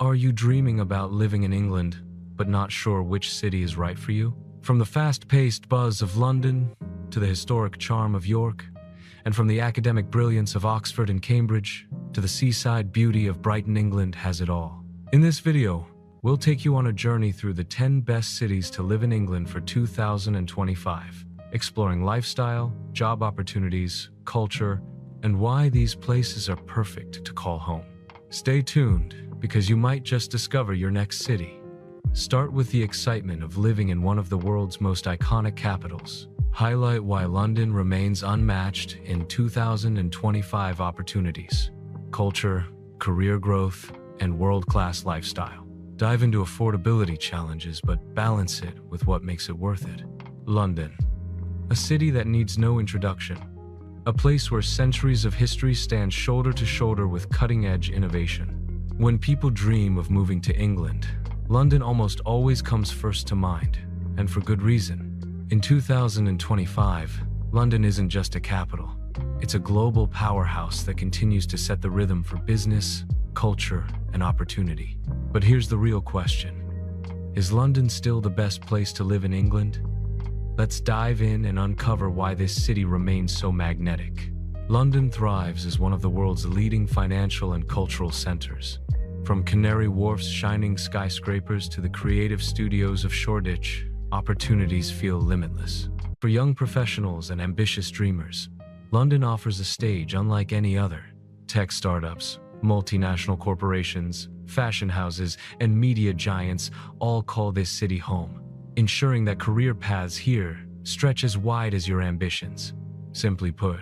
Are you dreaming about living in England, but not sure which city is right for you? From the fast-paced buzz of London to the historic charm of York, and from the academic brilliance of Oxford and Cambridge to the seaside beauty of Brighton, England has it all. In this video, we'll take you on a journey through the 10 best cities to live in England for 2025, exploring lifestyle, job opportunities, culture, and why these places are perfect to call home. Stay tuned, because you might just discover your next city. Start with the excitement of living in one of the world's most iconic capitals. Highlight why London remains unmatched in 2025 opportunities, culture, career growth, and world-class lifestyle. Dive into affordability challenges, but balance it with what makes it worth it. London, a city that needs no introduction. A place where centuries of history stand shoulder to shoulder with cutting-edge innovation. When people dream of moving to England, London almost always comes first to mind, and for good reason. In 2025, London isn't just a capital. It's a global powerhouse that continues to set the rhythm for business, culture, and opportunity. But here's the real question. Is London still the best place to live in England? Let's dive in and uncover why this city remains so magnetic. London thrives as one of the world's leading financial and cultural centers. From Canary Wharf's shining skyscrapers to the creative studios of Shoreditch, opportunities feel limitless. For young professionals and ambitious dreamers, London offers a stage unlike any other. Tech startups, multinational corporations, fashion houses, and media giants all call this city home, ensuring that career paths here stretch as wide as your ambitions. Simply put,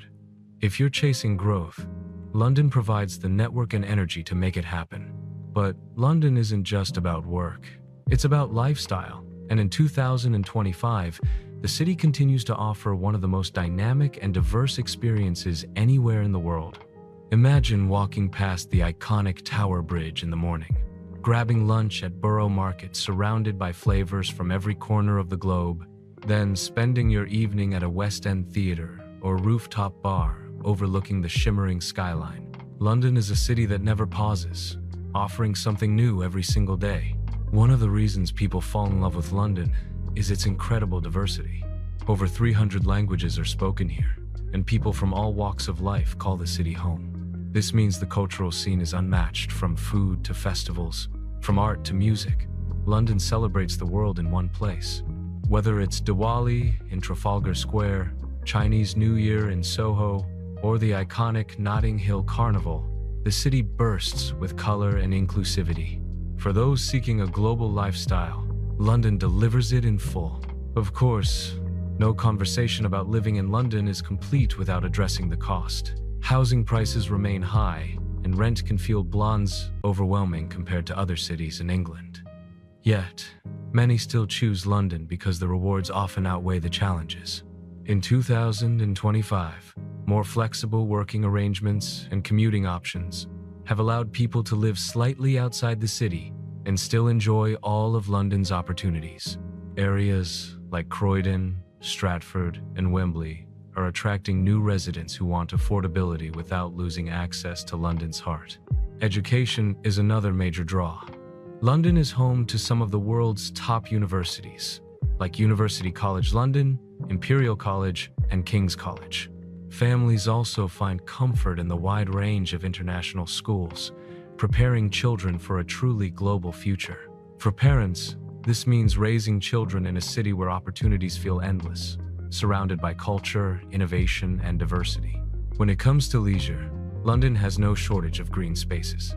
if you're chasing growth, London provides the network and energy to make it happen. But London isn't just about work. It's about lifestyle. And in 2025, the city continues to offer one of the most dynamic and diverse experiences anywhere in the world. Imagine walking past the iconic Tower Bridge in the morning, grabbing lunch at Borough Market surrounded by flavors from every corner of the globe, then spending your evening at a West End theater or rooftop bar overlooking the shimmering skyline. London is a city that never pauses, offering something new every single day. One of the reasons people fall in love with London is its incredible diversity. Over 300 languages are spoken here, and people from all walks of life call the city home. This means the cultural scene is unmatched, from food to festivals, from art to music. London celebrates the world in one place. Whether it's Diwali in Trafalgar Square, Chinese New Year in Soho, or the iconic Notting Hill Carnival, the city bursts with color and inclusivity. For those seeking a global lifestyle, London delivers it in full. Of course, no conversation about living in London is complete without addressing the cost. Housing prices remain high, and rent can feel overwhelming compared to other cities in England. Yet, many still choose London because the rewards often outweigh the challenges. In 2025, more flexible working arrangements and commuting options have allowed people to live slightly outside the city and still enjoy all of London's opportunities. Areas like Croydon, Stratford, and Wembley are attracting new residents who want affordability without losing access to London's heart. Education is another major draw. London is home to some of the world's top universities, like University College London, Imperial College, and King's College. Families also find comfort in the wide range of international schools, preparing children for a truly global future. For parents, this means raising children in a city where opportunities feel endless, surrounded by culture, innovation, and diversity. When it comes to leisure, London has no shortage of green spaces.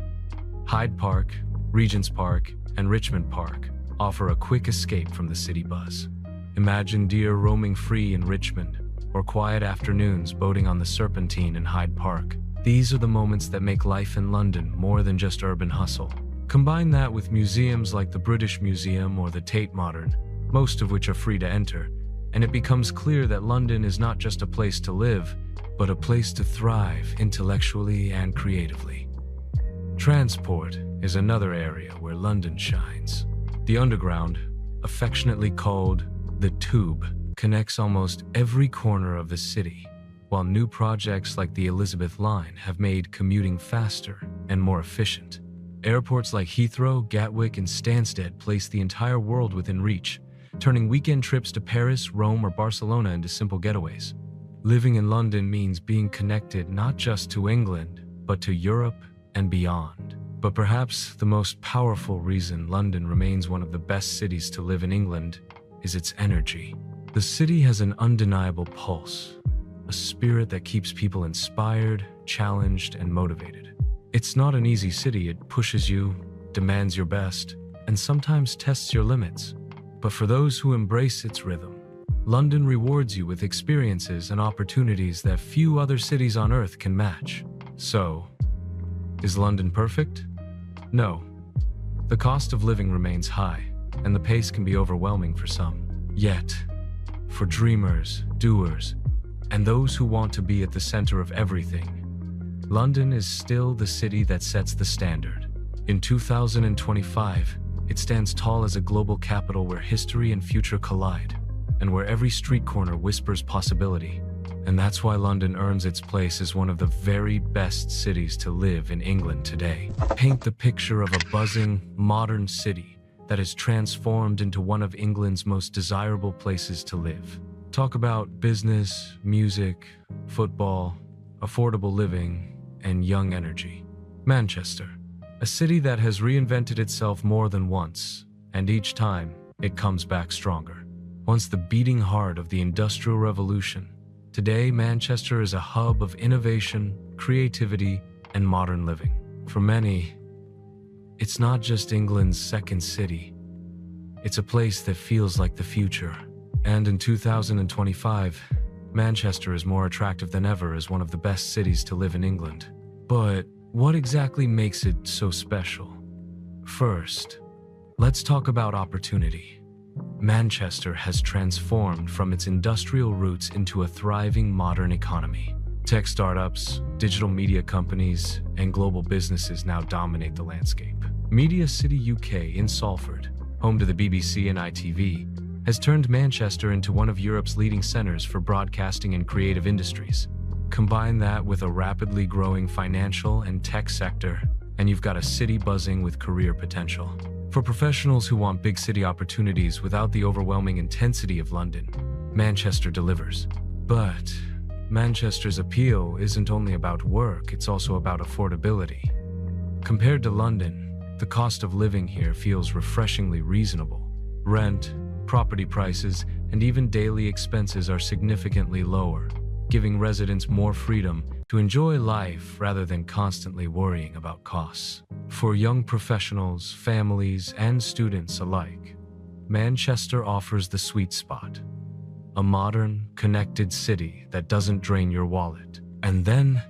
Hyde Park, Regent's Park, and Richmond Park offer a quick escape from the city buzz. Imagine deer roaming free in Richmond, or quiet afternoons boating on the Serpentine in Hyde Park. These are the moments that make life in London more than just urban hustle. Combine that with museums like the British Museum or the Tate Modern, most of which are free to enter, and it becomes clear that London is not just a place to live, but a place to thrive intellectually and creatively. Transport is another area where London shines. The Underground, affectionately called the Tube, connects almost every corner of the city, while new projects like the Elizabeth Line have made commuting faster and more efficient. Airports like Heathrow, Gatwick, and Stansted place the entire world within reach, turning weekend trips to Paris, Rome, or Barcelona into simple getaways. Living in London means being connected not just to England, but to Europe and beyond. But perhaps the most powerful reason London remains one of the best cities to live in England is its energy. The city has an undeniable pulse, a spirit that keeps people inspired, challenged, and motivated. It's not an easy city. It pushes you, demands your best, and sometimes tests your limits. But for those who embrace its rhythm, London rewards you with experiences and opportunities that few other cities on earth can match. So, is London perfect? No. The cost of living remains high, and the pace can be overwhelming for some. Yet, for dreamers, doers, and those who want to be at the center of everything, London is still the city that sets the standard. In 2025, it stands tall as a global capital where history and future collide, and where every street corner whispers possibility. And that's why London earns its place as one of the very best cities to live in England today. Paint the picture of a buzzing, modern city that is transformed into one of England's most desirable places to live. Talk about business, music, football, affordable living, and young energy. Manchester, a city that has reinvented itself more than once, and each time it comes back stronger. Once the beating heart of the Industrial Revolution, today Manchester is a hub of innovation, creativity, and modern living. For many, it's not just England's second city. It's a place that feels like the future. And in 2025, Manchester is more attractive than ever as one of the best cities to live in England. But what exactly makes it so special? First, let's talk about opportunity. Manchester has transformed from its industrial roots into a thriving modern economy. Tech startups, digital media companies, and global businesses now dominate the landscape. Media City UK in Salford, home to the BBC and ITV, has turned Manchester into one of Europe's leading centers for broadcasting and creative industries. Combine that with a rapidly growing financial and tech sector, and you've got a city buzzing with career potential. For professionals who want big city opportunities without the overwhelming intensity of London, Manchester delivers. But Manchester's appeal isn't only about work, it's also about affordability. Compared to London, the cost of living here feels refreshingly reasonable. Rent, property prices, and even daily expenses are significantly lower, giving residents more freedom to enjoy life rather than constantly worrying about costs. For young professionals, families, and students alike, Manchester offers the sweet spot. A modern, connected city that doesn't drain your wallet. And then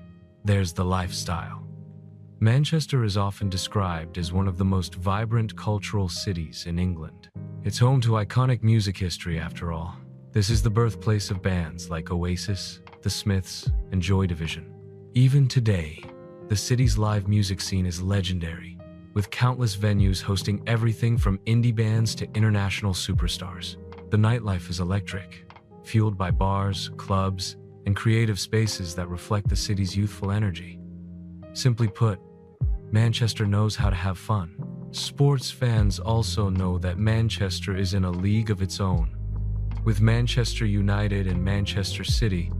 there's the lifestyle. Manchester is often described as one of the most vibrant cultural cities in England. It's home to iconic music history, after all. This is the birthplace of bands like Oasis, The Smiths, and Joy Division. Even today, the city's live music scene is legendary, with countless venues hosting everything from indie bands to international superstars. The nightlife is electric, fueled by bars, clubs, and creative spaces that reflect the city's youthful energy. Simply put, Manchester knows how to have fun. Sports fans also know that Manchester is in a league of its own. With Manchester United and Manchester City,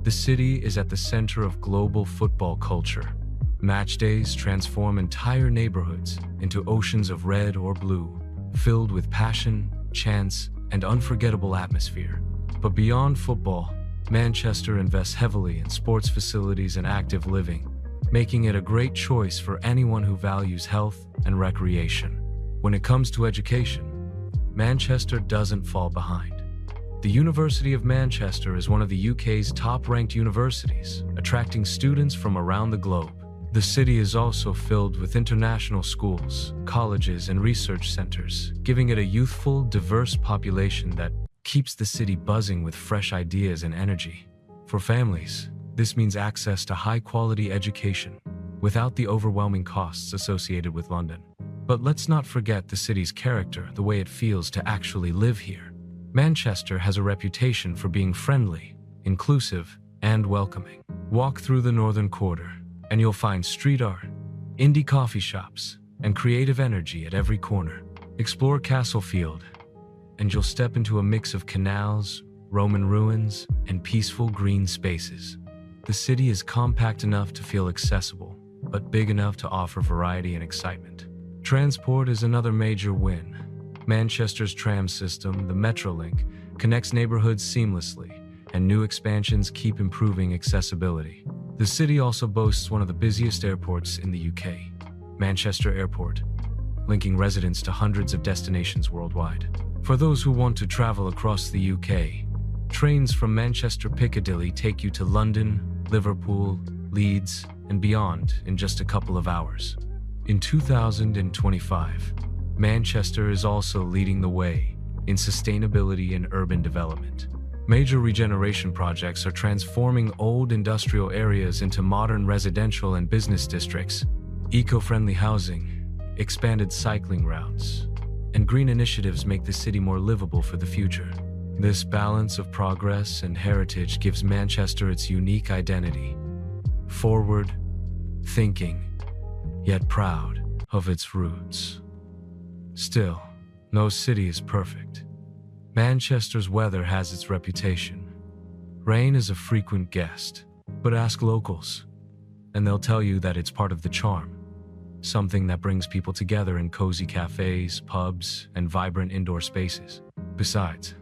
the city is at the center of global football culture. Match days transform entire neighborhoods into oceans of red or blue, filled with passion, chance, and unforgettable atmosphere. But beyond football, Manchester invests heavily in sports facilities and active living, making it a great choice for anyone who values health and recreation. When it comes to education, Manchester doesn't fall behind. The University of Manchester is one of the UK's top-ranked universities, attracting students from around the globe. The city is also filled with international schools, colleges, and research centers, giving it a youthful, diverse population that keeps the city buzzing with fresh ideas and energy. For families, this means access to high-quality education without the overwhelming costs associated with London. But let's not forget the city's character, the way it feels to actually live here. Manchester has a reputation for being friendly, inclusive, and welcoming. Walk through the Northern Quarter, and you'll find street art, indie coffee shops, and creative energy at every corner. Explore Castlefield, and you'll step into a mix of canals, Roman ruins, and peaceful green spaces. The city is compact enough to feel accessible, but big enough to offer variety and excitement. Transport is another major win. Manchester's tram system, the Metrolink, connects neighborhoods seamlessly, and new expansions keep improving accessibility. The city also boasts one of the busiest airports in the UK, Manchester Airport, linking residents to hundreds of destinations worldwide. For those who want to travel across the UK, trains from Manchester Piccadilly take you to London, Liverpool, Leeds, and beyond in just a couple of hours. In 2025, Manchester is also leading the way in sustainability and urban development. Major regeneration projects are transforming old industrial areas into modern residential and business districts. Eco-friendly housing, expanded cycling routes, and green initiatives make the city more livable for the future. This balance of progress and heritage gives Manchester its unique identity. Forward, thinking, yet proud of its roots. Still, no city is perfect. Manchester's weather has its reputation. Rain is a frequent guest, but ask locals, and they'll tell you that it's part of the charm. Something that brings people together in cozy cafes, pubs, and vibrant indoor spaces. Besides,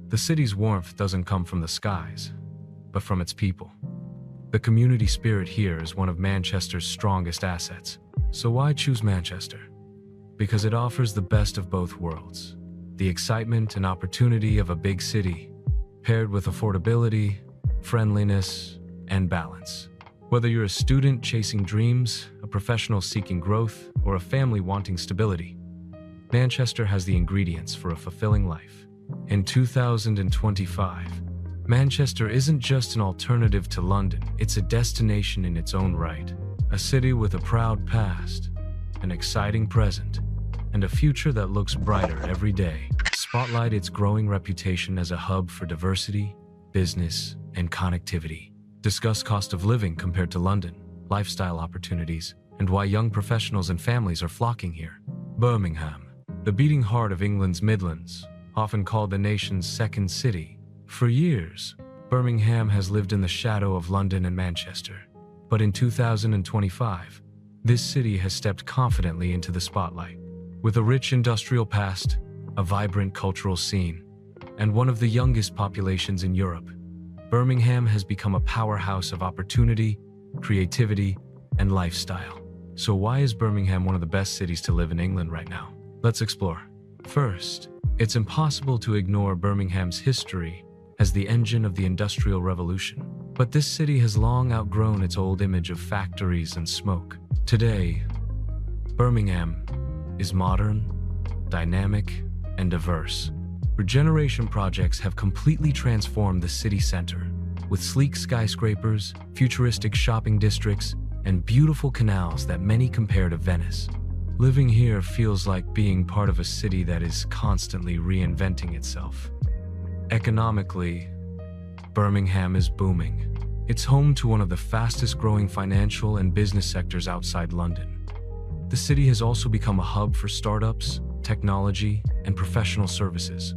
the city's warmth doesn't come from the skies, but from its people. The community spirit here is one of Manchester's strongest assets. So why choose Manchester? Because it offers the best of both worlds. The excitement and opportunity of a big city, paired with affordability, friendliness, and balance. Whether you're a student chasing dreams, a professional seeking growth, or a family wanting stability, Manchester has the ingredients for a fulfilling life. In 2025, Manchester isn't just an alternative to London, it's a destination in its own right. A city with a proud past, an exciting present, and a future that looks brighter every day. Spotlight its growing reputation as a hub for diversity, business, and connectivity. Discuss cost of living compared to London, lifestyle opportunities, and why young professionals and families are flocking here. Birmingham, the beating heart of England's Midlands, often called the nation's second city. For years, Birmingham has lived in the shadow of London and Manchester. But in 2025, this city has stepped confidently into the spotlight. With a rich industrial past, a vibrant cultural scene, and one of the youngest populations in Europe, Birmingham has become a powerhouse of opportunity, creativity, and lifestyle. So why is Birmingham one of the best cities to live in England right now? Let's explore. First, it's impossible to ignore Birmingham's history as the engine of the Industrial Revolution. But this city has long outgrown its old image of factories and smoke. Today, Birmingham is modern, dynamic, and diverse. Regeneration projects have completely transformed the city center, with sleek skyscrapers, futuristic shopping districts, and beautiful canals that many compare to Venice. Living here feels like being part of a city that is constantly reinventing itself. Economically, Birmingham is booming. It's home to one of the fastest-growing financial and business sectors outside London. The city has also become a hub for startups, technology, and professional services.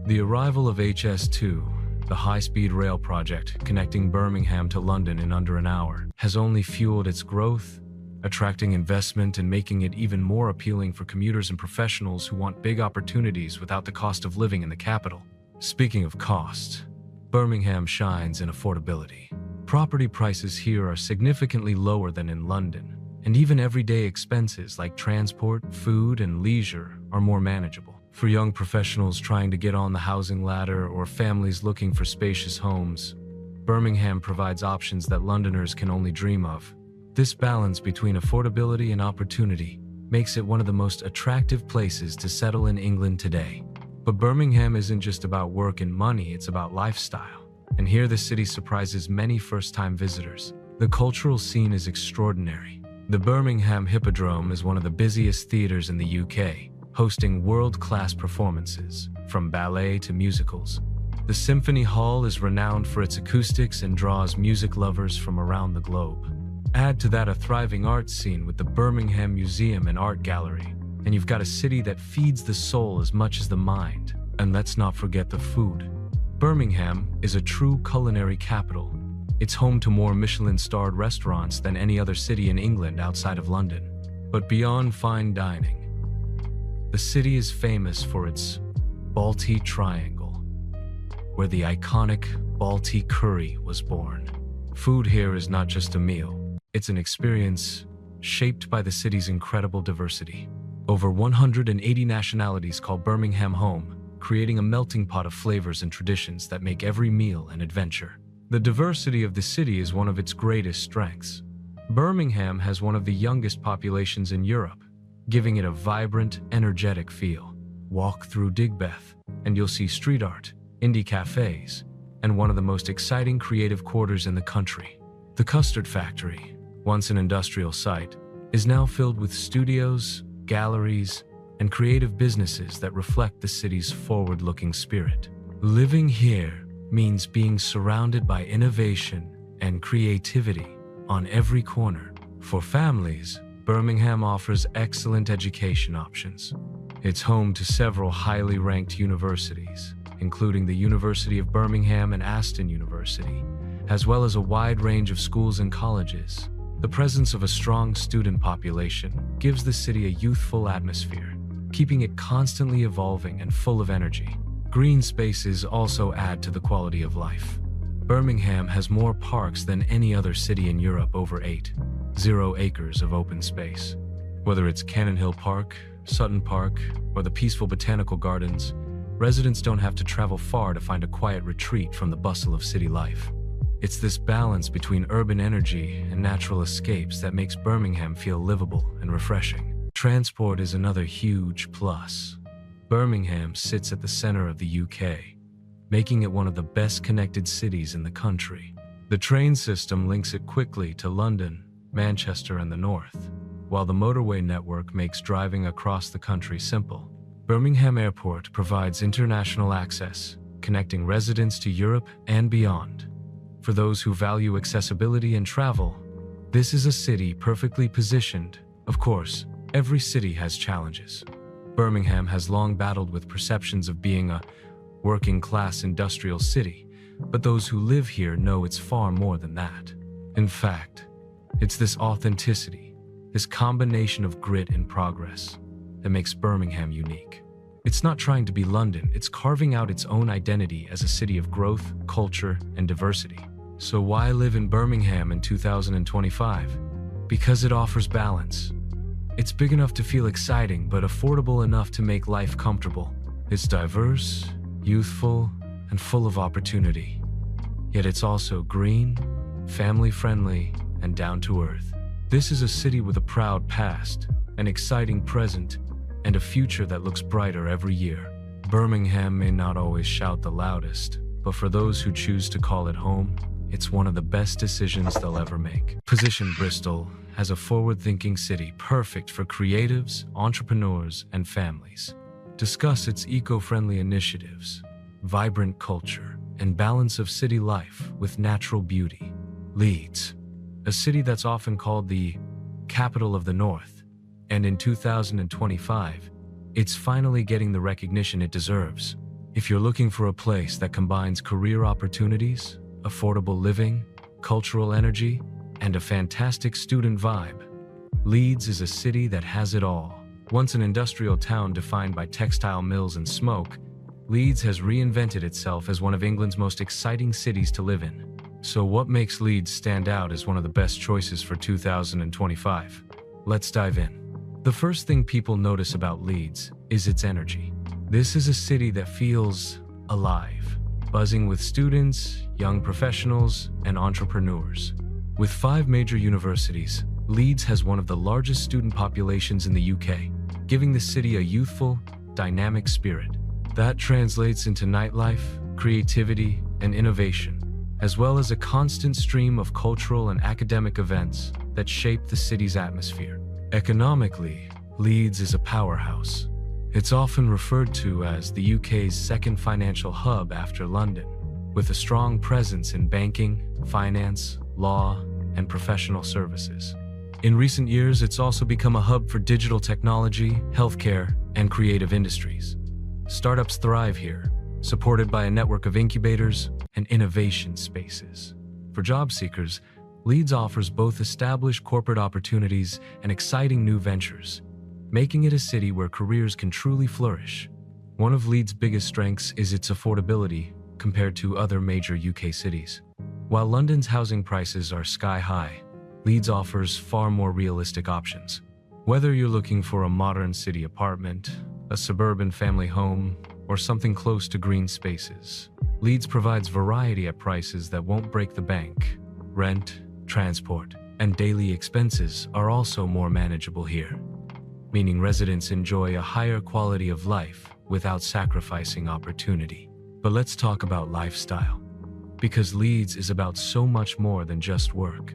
The arrival of HS2, the high-speed rail project connecting Birmingham to London in under an hour, has only fueled its growth, attracting investment and making it even more appealing for commuters and professionals who want big opportunities without the cost of living in the capital. Speaking of cost, Birmingham shines in affordability. Property prices here are significantly lower than in London, and even everyday expenses like transport, food, and leisure are more manageable. For young professionals trying to get on the housing ladder or families looking for spacious homes, Birmingham provides options that Londoners can only dream of. This balance between affordability and opportunity makes it one of the most attractive places to settle in England today. But Birmingham isn't just about work and money, it's about lifestyle. And here the city surprises many first-time visitors. The cultural scene is extraordinary. The Birmingham Hippodrome is one of the busiest theaters in the UK, hosting world-class performances, from ballet to musicals. The Symphony Hall is renowned for its acoustics and draws music lovers from around the globe. Add to that a thriving art scene with the Birmingham Museum and Art Gallery, and you've got a city that feeds the soul as much as the mind. And let's not forget the food. Birmingham is a true culinary capital. It's home to more Michelin-starred restaurants than any other city in England outside of London. But beyond fine dining, the city is famous for its Balti Triangle, where the iconic Balti curry was born. Food here is not just a meal, it's an experience shaped by the city's incredible diversity. Over 180 nationalities call Birmingham home, creating a melting pot of flavors and traditions that make every meal an adventure. The diversity of the city is one of its greatest strengths. Birmingham has one of the youngest populations in Europe, giving it a vibrant, energetic feel. Walk through Digbeth, and you'll see street art, indie cafes, and one of the most exciting creative quarters in the country. The Custard Factory, once an industrial site, is now filled with studios, galleries, and creative businesses that reflect the city's forward-looking spirit. Living here means being surrounded by innovation and creativity on every corner. For families, Birmingham offers excellent education options. It's home to several highly ranked universities, including the University of Birmingham and Aston University, as well as a wide range of schools and colleges. The presence of a strong student population gives the city a youthful atmosphere, keeping it constantly evolving and full of energy. Green spaces also add to the quality of life. Birmingham has more parks than any other city in Europe, over 80 acres of open space. Whether it's Cannon Hill Park, Sutton Park, or the peaceful botanical gardens, residents don't have to travel far to find a quiet retreat from the bustle of city life. It's this balance between urban energy and natural escapes that makes Birmingham feel livable and refreshing. Transport is another huge plus. Birmingham sits at the center of the UK, making it one of the best connected cities in the country. The train system links it quickly to London, Manchester, and the north, while the motorway network makes driving across the country simple. Birmingham Airport provides international access, connecting residents to Europe and beyond. For those who value accessibility and travel, this is a city perfectly positioned. Of course, every city has challenges. Birmingham has long battled with perceptions of being a working-class industrial city, but those who live here know it's far more than that. In fact, it's this authenticity, this combination of grit and progress, that makes Birmingham unique. It's not trying to be London, it's carving out its own identity as a city of growth, culture, and diversity. So why live in Birmingham in 2025? Because it offers balance. It's big enough to feel exciting, but affordable enough to make life comfortable. It's diverse, youthful, and full of opportunity. Yet it's also green, family-friendly, and down-to-earth. This is a city with a proud past, an exciting present, and a future that looks brighter every year. Birmingham may not always shout the loudest, but for those who choose to call it home, it's one of the best decisions they'll ever make. Position Bristol as a forward-thinking city perfect for creatives, entrepreneurs, and families. Discuss its eco-friendly initiatives, vibrant culture, and balance of city life with natural beauty. Leeds, a city that's often called the capital of the North, and in 2025, it's finally getting the recognition it deserves. If you're looking for a place that combines career opportunities, affordable living, cultural energy, and a fantastic student vibe, Leeds is a city that has it all. Once an industrial town defined by textile mills and smoke, Leeds has reinvented itself as one of England's most exciting cities to live in. So what makes Leeds stand out as one of the best choices for 2025? Let's dive in. The first thing people notice about Leeds is its energy. This is a city that feels alive, buzzing with students, young professionals, and entrepreneurs. With 5 major universities, Leeds has one of the largest student populations in the UK, giving the city a youthful, dynamic spirit. That translates into nightlife, creativity, and innovation, as well as a constant stream of cultural and academic events that shape the city's atmosphere. Economically, Leeds is a powerhouse. It's often referred to as the UK's second financial hub after London, with a strong presence in banking, finance, law, and professional services. In recent years, it's also become a hub for digital technology, healthcare, and creative industries. Startups thrive here, supported by a network of incubators and innovation spaces. For job seekers, Leeds offers both established corporate opportunities and exciting new ventures, making it a city where careers can truly flourish. One of Leeds' biggest strengths is its affordability compared to other major UK cities. While London's housing prices are sky-high, Leeds offers far more realistic options. Whether you're looking for a modern city apartment, a suburban family home, or something close to green spaces, Leeds provides variety at prices that won't break the bank. Rent, transport, and daily expenses are also more manageable here, meaning residents enjoy a higher quality of life without sacrificing opportunity. But let's talk about lifestyle, because Leeds is about so much more than just work.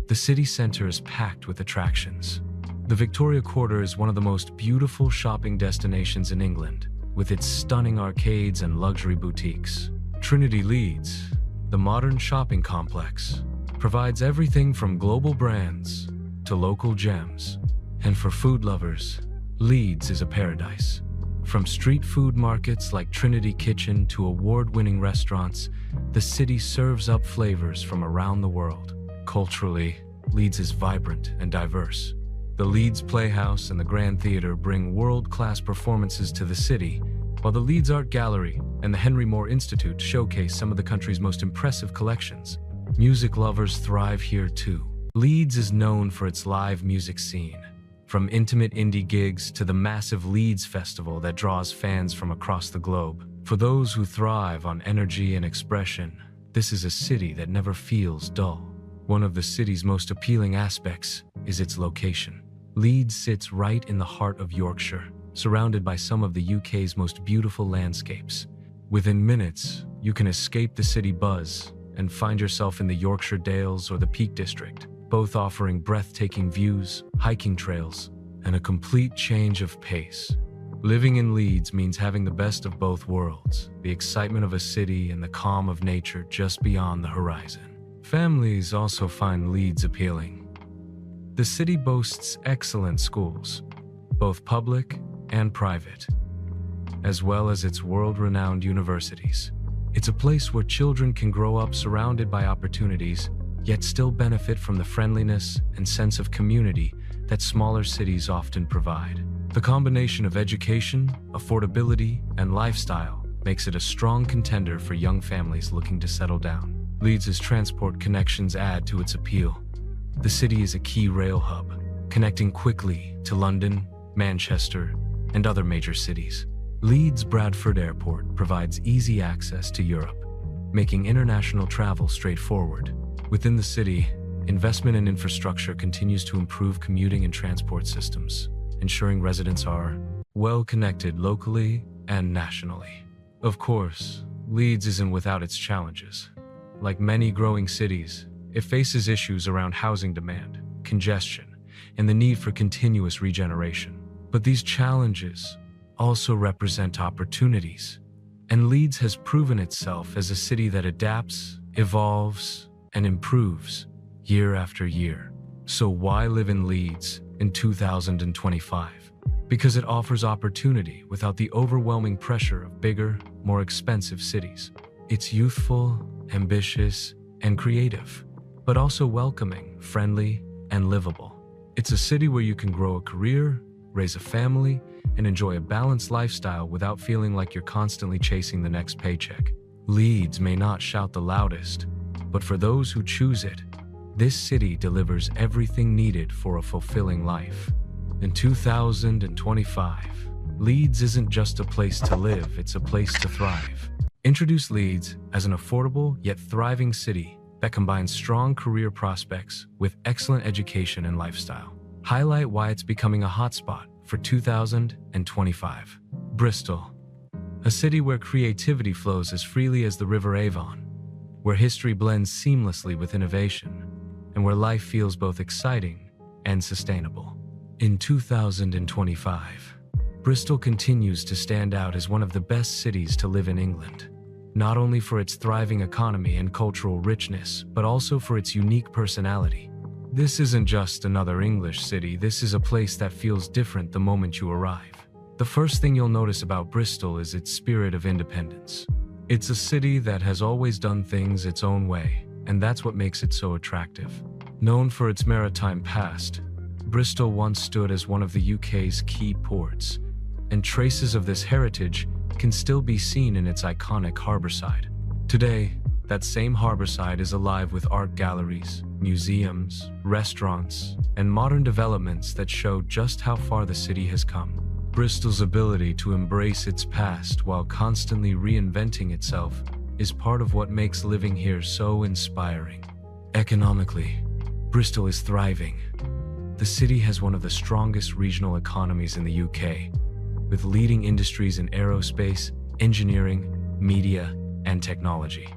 The city centre is packed with attractions. The Victoria Quarter is one of the most beautiful shopping destinations in England, with its stunning arcades and luxury boutiques. Trinity Leeds, the modern shopping complex, provides everything from global brands to local gems. And for food lovers, Leeds is a paradise. From street food markets like Trinity Kitchen to award-winning restaurants, the city serves up flavors from around the world. Culturally, Leeds is vibrant and diverse. The Leeds Playhouse and the Grand Theatre bring world-class performances to the city, while the Leeds Art Gallery and the Henry Moore Institute showcase some of the country's most impressive collections. Music lovers thrive here too. Leeds is known for its live music scene, from intimate indie gigs to the massive Leeds Festival that draws fans from across the globe. For those who thrive on energy and expression, this is a city that never feels dull. One of the city's most appealing aspects is its location. Leeds sits right in the heart of Yorkshire, surrounded by some of the UK's most beautiful landscapes. Within minutes, you can escape the city buzz and find yourself in the Yorkshire Dales or the Peak District, both offering breathtaking views, hiking trails, and a complete change of pace. Living in Leeds means having the best of both worlds, the excitement of a city and the calm of nature just beyond the horizon. Families also find Leeds appealing. The city boasts excellent schools, both public and private, as well as its world-renowned universities. It's a place where children can grow up surrounded by opportunities, yet still benefit from the friendliness and sense of community that smaller cities often provide. The combination of education, affordability, and lifestyle makes it a strong contender for young families looking to settle down. Leeds' transport connections add to its appeal. The city is a key rail hub, connecting quickly to London, Manchester, and other major cities. Leeds Bradford Airport provides easy access to Europe, making international travel straightforward. Within the city, investment in infrastructure continues to improve commuting and transport systems, ensuring residents are well connected locally and nationally. Of course, Leeds isn't without its challenges. Like many growing cities, it faces issues around housing demand, congestion, and the need for continuous regeneration. But these challenges also represent opportunities, and Leeds has proven itself as a city that adapts, evolves, and improves year after year. So why live in Leeds in 2025? Because it offers opportunity without the overwhelming pressure of bigger, more expensive cities. It's youthful, ambitious, and creative, but also welcoming, friendly, and livable. It's a city where you can grow a career, raise a family, and enjoy a balanced lifestyle without feeling like you're constantly chasing the next paycheck. Leeds may not shout the loudest, but for those who choose it, this city delivers everything needed for a fulfilling life. In 2025, Leeds isn't just a place to live, it's a place to thrive. Introduce Leeds as an affordable yet thriving city that combines strong career prospects with excellent education and lifestyle. Highlight why it's becoming a hotspot for 2025. Bristol, a city where creativity flows as freely as the River Avon, where history blends seamlessly with innovation, and where life feels both exciting and sustainable. In 2025, Bristol continues to stand out as one of the best cities to live in England. not only for its thriving economy and cultural richness, but also for its unique personality. This isn't just another English city, this is a place that feels different the moment you arrive. The first thing you'll notice about Bristol is its spirit of independence. It's a city that has always done things its own way, and that's what makes it so attractive. Known for its maritime past, Bristol once stood as one of the UK's key ports, and traces of this heritage can still be seen in its iconic harbourside. Today, that same harbourside is alive with art galleries, museums, restaurants, and modern developments that show just how far the city has come. Bristol's ability to embrace its past while constantly reinventing itself is part of what makes living here so inspiring. Economically, Bristol is thriving. The city has one of the strongest regional economies in the UK, with leading industries in aerospace, engineering, media, and technology.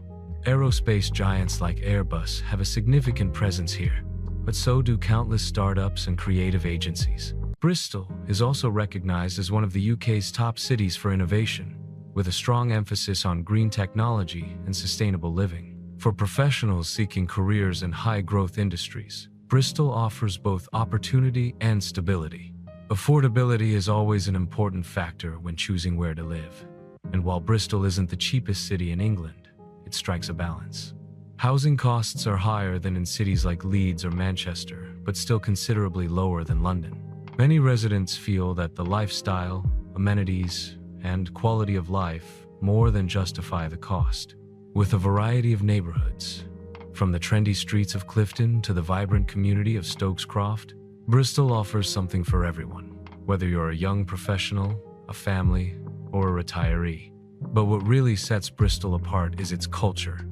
Aerospace giants like Airbus have a significant presence here, but so do countless startups and creative agencies. Bristol is also recognized as one of the UK's top cities for innovation, with a strong emphasis on green technology and sustainable living. For professionals seeking careers in high-growth industries, Bristol offers both opportunity and stability. Affordability is always an important factor when choosing where to live, and while Bristol isn't the cheapest city in England, it strikes a balance. Housing costs are higher than in cities like Leeds or Manchester, but still considerably lower than London. Many residents feel that the lifestyle, amenities, and quality of life more than justify the cost. With a variety of neighborhoods, from the trendy streets of Clifton to the vibrant community of Stokes Croft, Bristol offers something for everyone, whether you're a young professional, a family, or a retiree. But what really sets Bristol apart is its culture.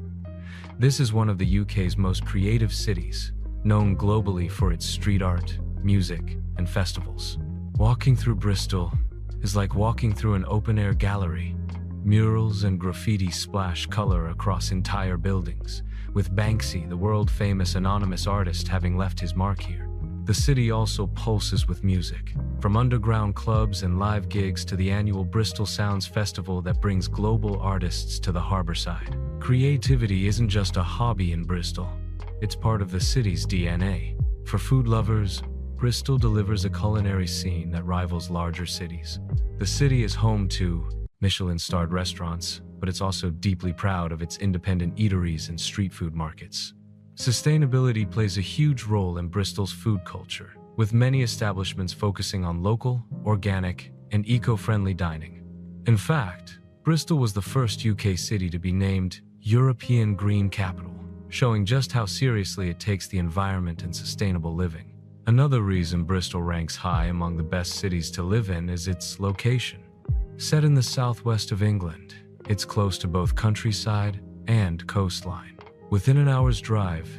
This is one of the UK's most creative cities, known globally for its street art, music, and festivals. Walking through Bristol is like walking through an open-air gallery. Murals and graffiti splash color across entire buildings, with Banksy, the world-famous anonymous artist, having left his mark here. The city also pulses with music, from underground clubs and live gigs to the annual Bristol Sounds Festival that brings global artists to the harbourside. Creativity isn't just a hobby in Bristol, it's part of the city's DNA. For food lovers, Bristol delivers a culinary scene that rivals larger cities. The city is home to Michelin-starred restaurants, but it's also deeply proud of its independent eateries and street food markets. Sustainability plays a huge role in Bristol's food culture, with many establishments focusing on local, organic, and eco-friendly dining. In fact, Bristol was the first UK city to be named European Green Capital, showing just how seriously it takes the environment and sustainable living. Another reason Bristol ranks high among the best cities to live in is its location. Set in the southwest of England, it's close to both countryside and coastline. Within an hour's drive,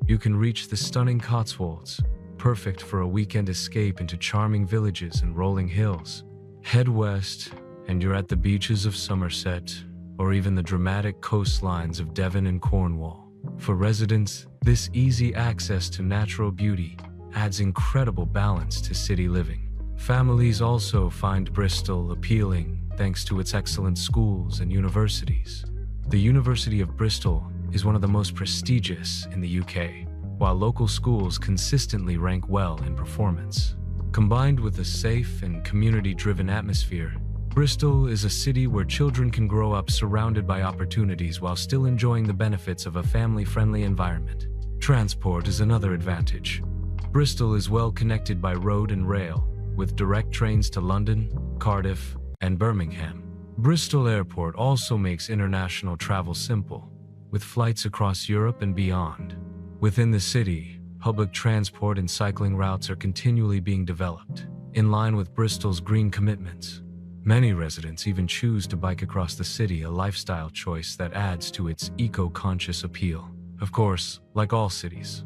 you can reach the stunning Cotswolds, perfect for a weekend escape into charming villages and rolling hills. Head west, and you're at the beaches of Somerset, or even the dramatic coastlines of Devon and Cornwall. For residents, this easy access to natural beauty adds incredible balance to city living. Families also find Bristol appealing thanks to its excellent schools and universities. The University of Bristol is one of the most prestigious in the UK, while local schools consistently rank well in performance. Combined with a safe and community-driven atmosphere, Bristol is a city where children can grow up surrounded by opportunities while still enjoying the benefits of a family-friendly environment. Transport is another advantage. Bristol is well connected by road and rail, with direct trains to London, Cardiff, and Birmingham. Bristol Airport also makes international travel simple, with flights across Europe and beyond. Within the city, public transport and cycling routes are continually being developed, in line with Bristol's green commitments. Many residents even choose to bike across the city, a lifestyle choice that adds to its eco-conscious appeal. Of course, like all cities,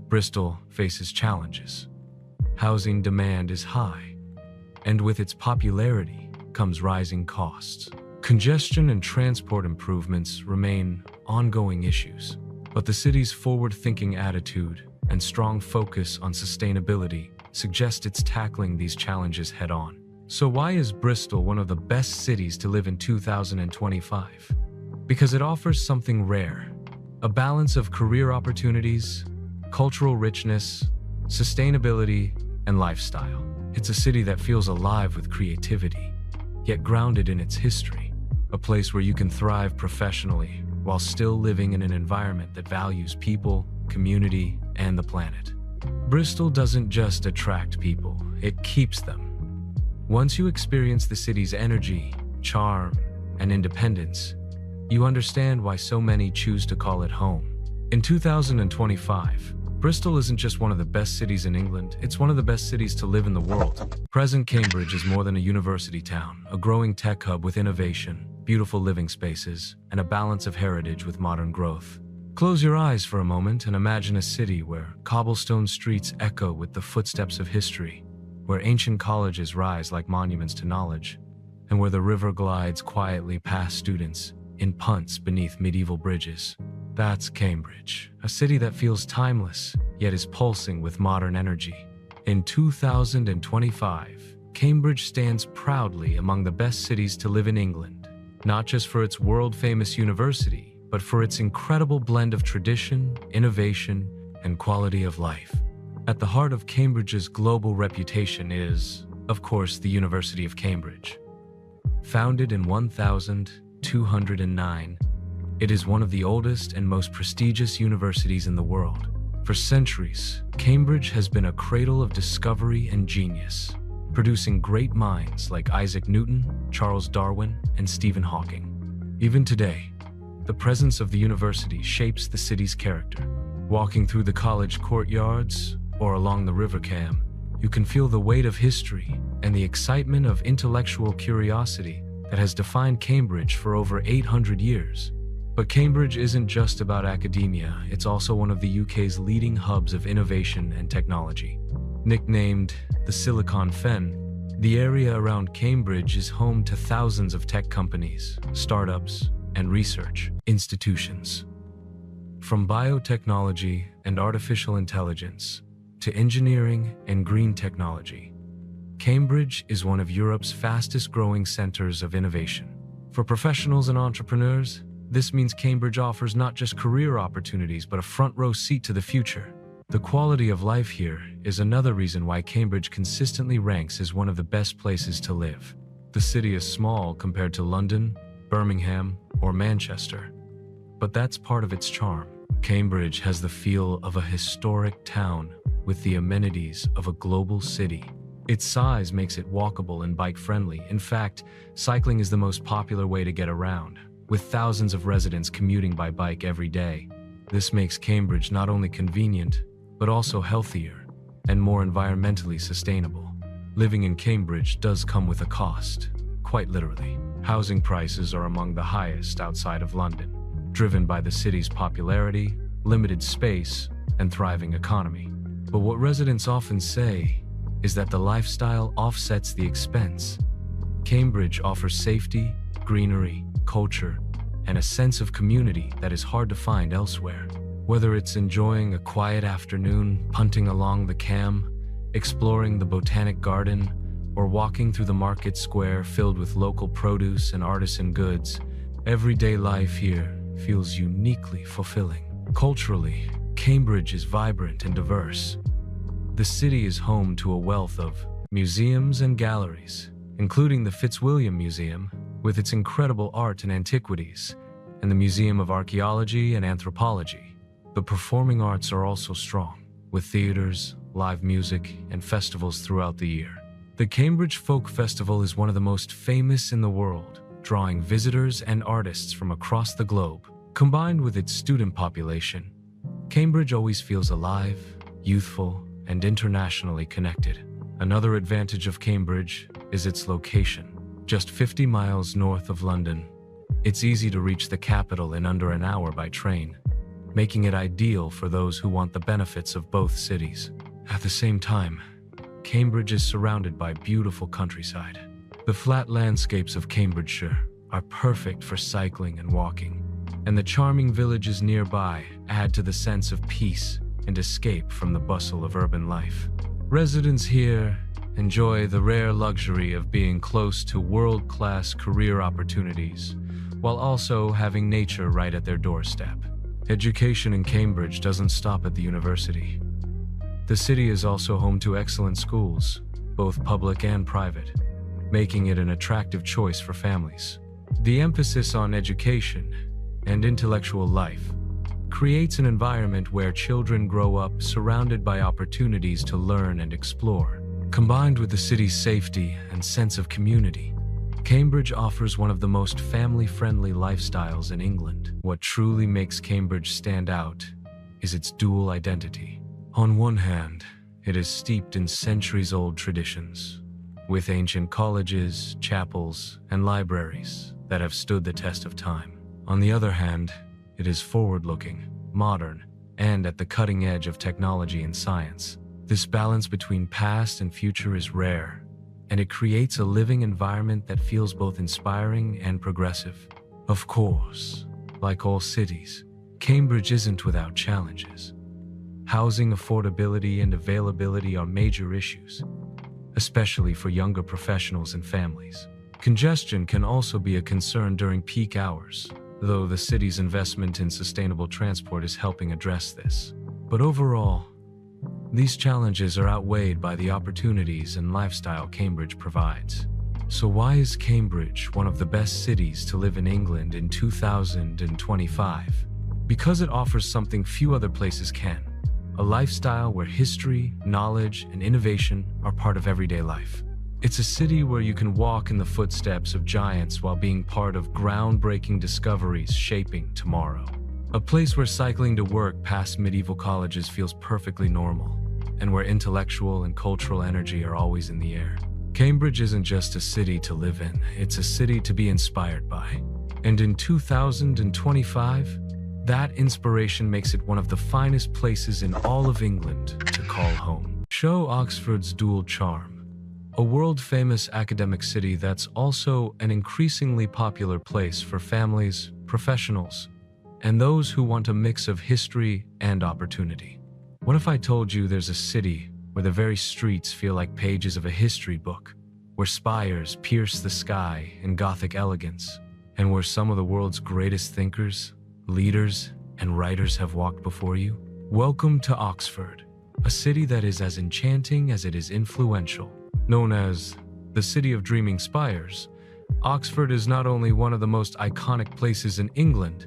Bristol faces challenges. Housing demand is high, and with its popularity comes rising costs. Congestion and transport improvements remain ongoing issues, but the city's forward-thinking attitude and strong focus on sustainability suggest it's tackling these challenges head-on. So why is Bristol one of the best cities to live in 2025? Because it offers something rare, a balance of career opportunities, cultural richness, sustainability, and lifestyle. It's a city that feels alive with creativity, yet grounded in its history, a place where you can thrive professionally while still living in an environment that values people, community, and the planet. Bristol doesn't just attract people, it keeps them. Once you experience the city's energy, charm, and independence, you understand why so many choose to call it home. In 2025, Bristol isn't just one of the best cities in England, it's one of the best cities to live in the world. Present Cambridge is more than a university town, a growing tech hub with innovation, beautiful living spaces, and a balance of heritage with modern growth. Close your eyes for a moment and imagine a city where cobblestone streets echo with the footsteps of history, where ancient colleges rise like monuments to knowledge, and where the river glides quietly past students in punts beneath medieval bridges. That's Cambridge, a city that feels timeless, yet is pulsing with modern energy. In 2025, Cambridge stands proudly among the best cities to live in England, not just for its world-famous university, but for its incredible blend of tradition, innovation, and quality of life. At the heart of Cambridge's global reputation is, of course, the University of Cambridge. Founded in 1209, it is one of the oldest and most prestigious universities in the world. For centuries, Cambridge has been a cradle of discovery and genius, producing great minds like Isaac Newton, Charles Darwin, and Stephen Hawking. Even today, the presence of the university shapes the city's character. Walking through the college courtyards or along the River Cam, you can feel the weight of history and the excitement of intellectual curiosity that has defined Cambridge for over 800 years. But Cambridge isn't just about academia, it's also one of the UK's leading hubs of innovation and technology. Nicknamed the Silicon Fen, the area around Cambridge is home to thousands of tech companies, startups, and research institutions. From biotechnology and artificial intelligence to engineering and green technology, Cambridge is one of Europe's fastest-growing centers of innovation. For professionals and entrepreneurs, this means Cambridge offers not just career opportunities, but a front-row seat to the future. The quality of life here is another reason why Cambridge consistently ranks as one of the best places to live. The city is small compared to London, Birmingham, or Manchester, but that's part of its charm. Cambridge has the feel of a historic town with the amenities of a global city. Its size makes it walkable and bike-friendly. In fact, cycling is the most popular way to get around, with thousands of residents commuting by bike every day. This makes Cambridge not only convenient, but also healthier and more environmentally sustainable. Living in Cambridge does come with a cost, quite literally. Housing prices are among the highest outside of London, driven by the city's popularity, limited space, and thriving economy. But what residents often say is that the lifestyle offsets the expense. Cambridge offers safety, greenery, culture, and a sense of community that is hard to find elsewhere. Whether it's enjoying a quiet afternoon, punting along the Cam, exploring the Botanic Garden, or walking through the market square filled with local produce and artisan goods, everyday life here feels uniquely fulfilling. Culturally, Cambridge is vibrant and diverse. The city is home to a wealth of museums and galleries, including the Fitzwilliam Museum, with its incredible art and antiquities, and the Museum of Archaeology and Anthropology. The performing arts are also strong, with theaters, live music, and festivals throughout the year. The Cambridge Folk Festival is one of the most famous in the world, drawing visitors and artists from across the globe. Combined with its student population, Cambridge always feels alive, youthful, and internationally connected. Another advantage of Cambridge is its location. Just 50 miles north of London, it's easy to reach the capital in under an hour by train, making it ideal for those who want the benefits of both cities. At the same time, Cambridge is surrounded by beautiful countryside. The flat landscapes of Cambridgeshire are perfect for cycling and walking, and the charming villages nearby add to the sense of peace and escape from the bustle of urban life. Residents here enjoy the rare luxury of being close to world-class career opportunities, while also having nature right at their doorstep. Education in Cambridge doesn't stop at the university. The city is also home to excellent schools, both public and private, making it an attractive choice for families. The emphasis on education and intellectual life creates an environment where children grow up surrounded by opportunities to learn and explore. Combined with the city's safety and sense of community, Cambridge offers one of the most family-friendly lifestyles in England. What truly makes Cambridge stand out is its dual identity. On one hand, it is steeped in centuries-old traditions, with ancient colleges, chapels, and libraries that have stood the test of time. On the other hand, it is forward-looking, modern, and at the cutting edge of technology and science. This balance between past and future is rare, and it creates a living environment that feels both inspiring and progressive. Of course, like all cities, Cambridge isn't without challenges. Housing affordability and availability are major issues, especially for younger professionals and families. Congestion can also be a concern during peak hours, though the city's investment in sustainable transport is helping address this. But overall, these challenges are outweighed by the opportunities and lifestyle Cambridge provides. So why is Cambridge one of the best cities to live in England in 2025? Because it offers something few other places can: a lifestyle where history, knowledge, and innovation are part of everyday life. It's a city where you can walk in the footsteps of giants while being part of groundbreaking discoveries shaping tomorrow. A place where cycling to work past medieval colleges feels perfectly normal, and where intellectual and cultural energy are always in the air. Cambridge isn't just a city to live in, it's a city to be inspired by. And in 2025, that inspiration makes it one of the finest places in all of England to call home. Show Oxford's dual charm, a world-famous academic city that's also an increasingly popular place for families, professionals, and those who want a mix of history and opportunity. What if I told you there's a city where the very streets feel like pages of a history book, where spires pierce the sky in Gothic elegance, and where some of the world's greatest thinkers, leaders, and writers have walked before you? Welcome to Oxford, a city that is as enchanting as it is influential. Known as the City of Dreaming Spires, Oxford is not only one of the most iconic places in England,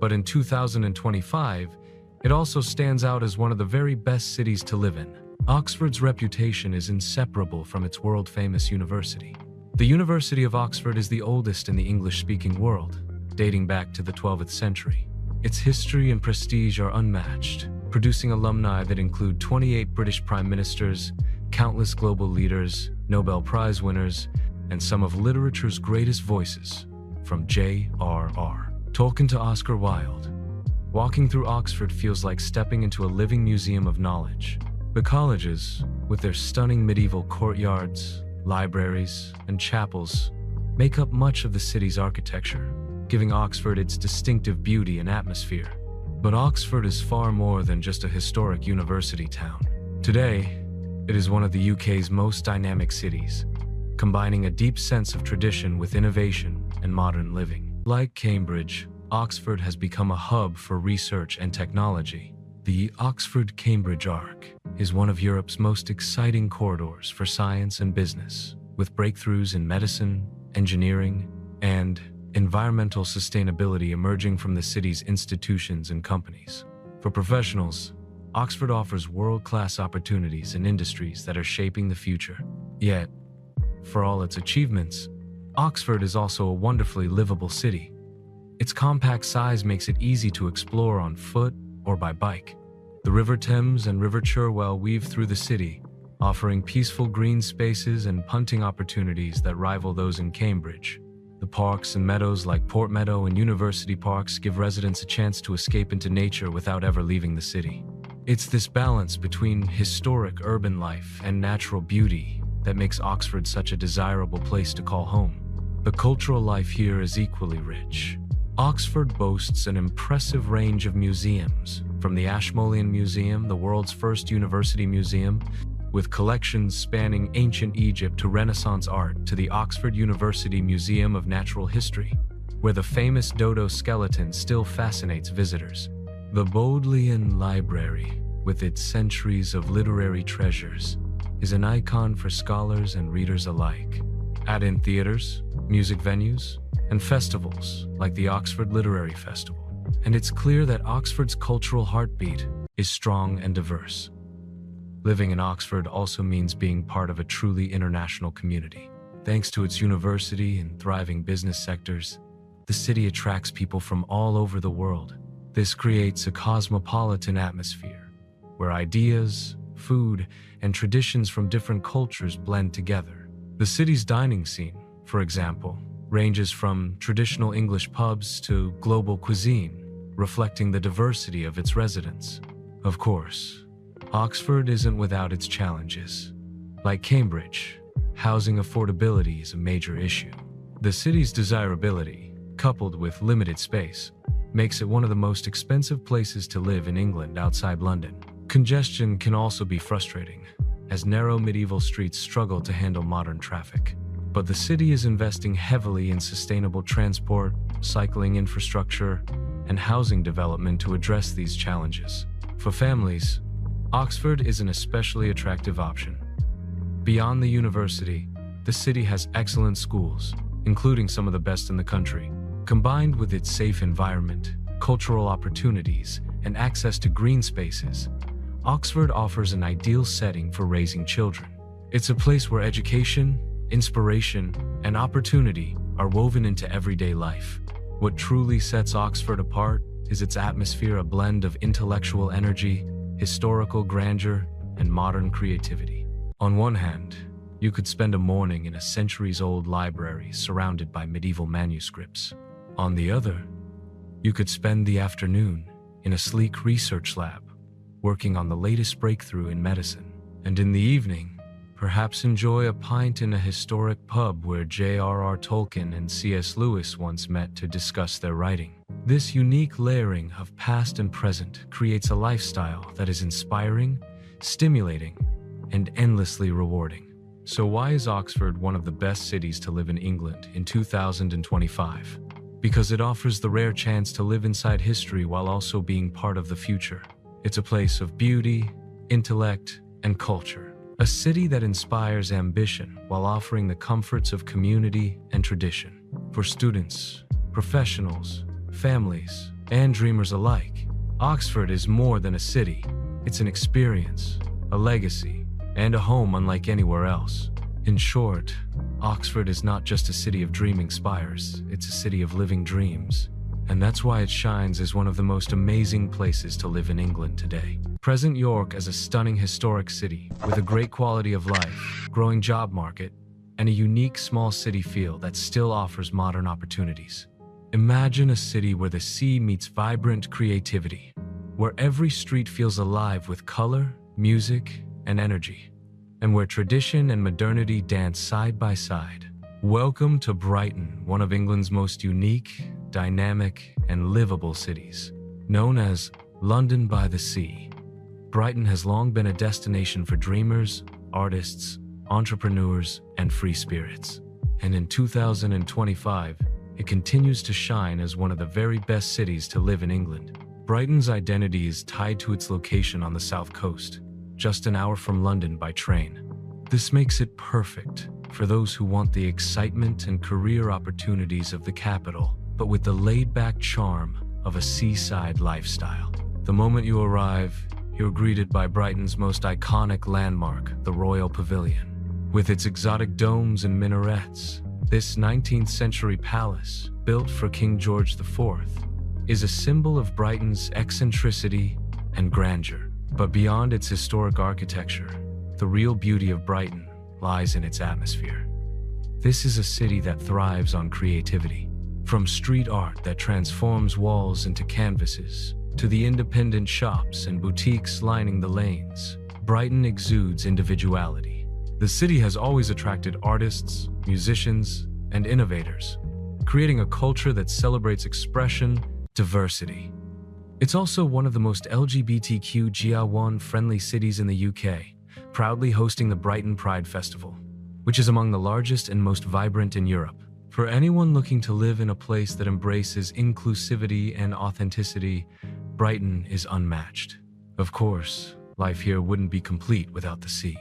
but in 2025, it also stands out as one of the very best cities to live in. Oxford's reputation is inseparable from its world-famous university. The University of Oxford is the oldest in the English-speaking world, dating back to the 12th century. Its history and prestige are unmatched, producing alumni that include 28 British prime ministers, countless global leaders, Nobel Prize winners, and some of literature's greatest voices, from J.R.R. Tolkien to Oscar Wilde. Walking through Oxford feels like stepping into a living museum of knowledge. The colleges, with their stunning medieval courtyards, libraries, and chapels, make up much of the city's architecture, giving Oxford its distinctive beauty and atmosphere. But Oxford is far more than just a historic university town. Today, it is one of the UK's most dynamic cities, combining a deep sense of tradition with innovation and modern living. Like Cambridge, Oxford has become a hub for research and technology. The Oxford-Cambridge Arc is one of Europe's most exciting corridors for science and business, with breakthroughs in medicine, engineering, and environmental sustainability emerging from the city's institutions and companies. For professionals, Oxford offers world-class opportunities in industries that are shaping the future. Yet, for all its achievements, Oxford is also a wonderfully livable city. Its compact size makes it easy to explore on foot or by bike. The River Thames and River Cherwell weave through the city, offering peaceful green spaces and punting opportunities that rival those in Cambridge. The parks and meadows like Port Meadow and University Parks give residents a chance to escape into nature without ever leaving the city. It's this balance between historic urban life and natural beauty that makes Oxford such a desirable place to call home. The cultural life here is equally rich. Oxford boasts an impressive range of museums, from the Ashmolean Museum, the world's first university museum, with collections spanning ancient Egypt to Renaissance art, to the Oxford University Museum of Natural History, where the famous dodo skeleton still fascinates visitors. The Bodleian Library, with its centuries of literary treasures, is an icon for scholars and readers alike. Add in theaters, music venues, and festivals like the Oxford Literary Festival, and it's clear that Oxford's cultural heartbeat is strong and diverse. Living in Oxford also means being part of a truly international community. Thanks to its university and thriving business sectors, the city attracts people from all over the world. This creates a cosmopolitan atmosphere, where ideas, food, and traditions from different cultures blend together. The city's dining scene, for example, ranges from traditional English pubs to global cuisine, reflecting the diversity of its residents. Of course, Oxford isn't without its challenges. Like Cambridge, housing affordability is a major issue. The city's desirability, coupled with limited space, makes it one of the most expensive places to live in England outside London. Congestion can also be frustrating, as narrow medieval streets struggle to handle modern traffic. But the city is investing heavily in sustainable transport, cycling infrastructure, and housing development to address these challenges. For families, Oxford is an especially attractive option. Beyond the university, the city has excellent schools, including some of the best in the country. Combined with its safe environment, cultural opportunities, and access to green spaces, Oxford offers an ideal setting for raising children. It's a place where education, inspiration, and opportunity are woven into everyday life. What truly sets Oxford apart is its atmosphere, a blend of intellectual energy, historical grandeur, and modern creativity. On one hand, you could spend a morning in a centuries-old library surrounded by medieval manuscripts. On the other, you could spend the afternoon in a sleek research lab, working on the latest breakthrough in medicine. And in the evening, perhaps enjoy a pint in a historic pub where J.R.R. Tolkien and C.S. Lewis once met to discuss their writing. This unique layering of past and present creates a lifestyle that is inspiring, stimulating, and endlessly rewarding. So why is Oxford one of the best cities to live in England in 2025? Because it offers the rare chance to live inside history while also being part of the future. It's a place of beauty, intellect, and culture. A city that inspires ambition while offering the comforts of community and tradition. For students, professionals, families, and dreamers alike, Oxford is more than a city. It's an experience, a legacy, and a home unlike anywhere else. In short, Oxford is not just a city of dreaming spires, it's a city of living dreams. And that's why it shines as one of the most amazing places to live in England today. Present York as a stunning historic city with a great quality of life, growing job market, and a unique small city feel that still offers modern opportunities. Imagine a city where the sea meets vibrant creativity, where every street feels alive with color, music, and energy, and where tradition and modernity dance side by side. Welcome to Brighton, one of England's most unique, dynamic, and livable cities. Known as London by the Sea, Brighton has long been a destination for dreamers, artists, entrepreneurs, and free spirits. And in 2025, it continues to shine as one of the very best cities to live in England. Brighton's identity is tied to its location on the south coast, just an hour from London by train. This makes it perfect for those who want the excitement and career opportunities of the capital, but with the laid-back charm of a seaside lifestyle. The moment you arrive, you're greeted by Brighton's most iconic landmark, the Royal Pavilion. With its exotic domes and minarets, this 19th century palace, built for King George IV, is a symbol of Brighton's eccentricity and grandeur. But beyond its historic architecture, the real beauty of Brighton lies in its atmosphere. This is a city that thrives on creativity. From street art that transforms walls into canvases, to the independent shops and boutiques lining the lanes, Brighton exudes individuality. The city has always attracted artists, musicians, and innovators, creating a culture that celebrates expression, diversity. It's also one of the most LGBTQ+1 friendly cities in the UK, proudly hosting the Brighton Pride Festival, which is among the largest and most vibrant in Europe. For anyone looking to live in a place that embraces inclusivity and authenticity, Brighton is unmatched. Of course, life here wouldn't be complete without the sea.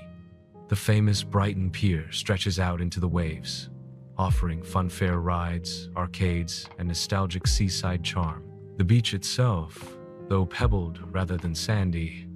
The famous Brighton Pier stretches out into the waves, offering funfair rides, arcades, and nostalgic seaside charm. The beach itself, though pebbled rather than sandy,